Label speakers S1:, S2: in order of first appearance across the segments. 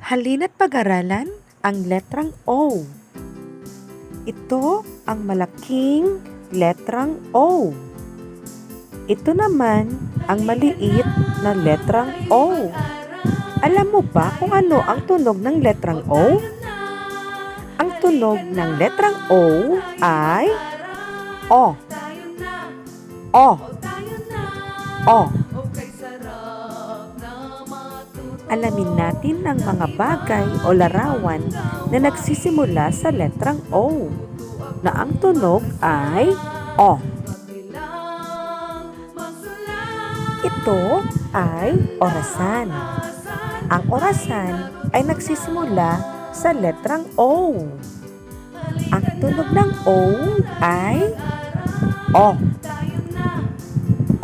S1: Halina't pag-aralan ang letrang O. Ito ang malaking letrang O. Ito naman ang maliit na letrang O. Alam mo ba kung ano ang tunog ng letrang O? Ang tunog ng letrang O ay O. O. O. Alamin natin ang mga bagay o larawan na nagsisimula sa letrang O, na ang tunog ay O. Ito ay orasan. Ang orasan ay nagsisimula sa letrang O. Ang tunog ng O ay O.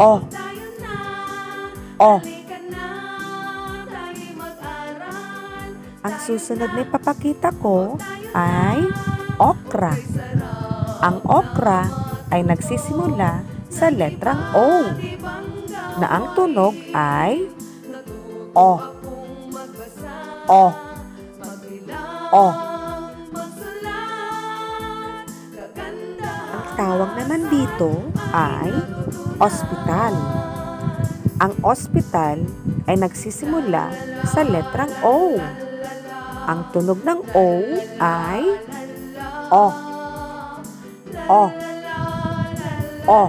S1: O. O. Ang susunod na ipapakita ko ay okra. Ang okra ay nagsisimula sa letrang O, na ang tunog ay O. O. O. Ang tawag naman dito ay ospital. Ang ospital ay nagsisimula sa letrang O. Ang tunog ng O ay O. O. O.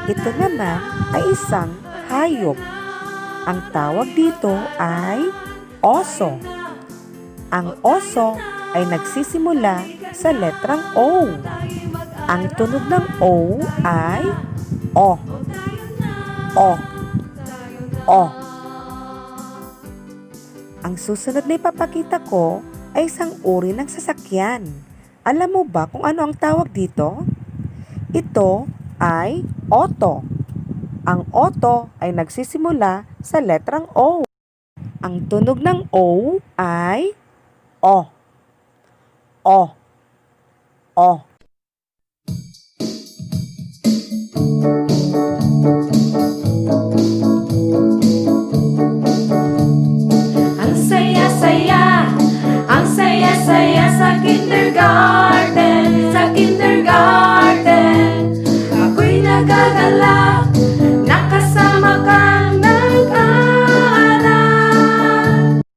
S1: Ito naman ay isang hayop. Ang tawag dito ay oso. Ang oso ay nagsisimula sa letrang O. Ang tunog ng O ay O. O. O. Ang susunod na ipapakita ko ay isang uri ng sasakyan. Alam mo ba kung ano ang tawag dito? Ito ay auto. Ang auto ay nagsisimula sa letrang O. Ang tunog ng O ay O. O. O.
S2: Ang saya-saya sa kindergarten.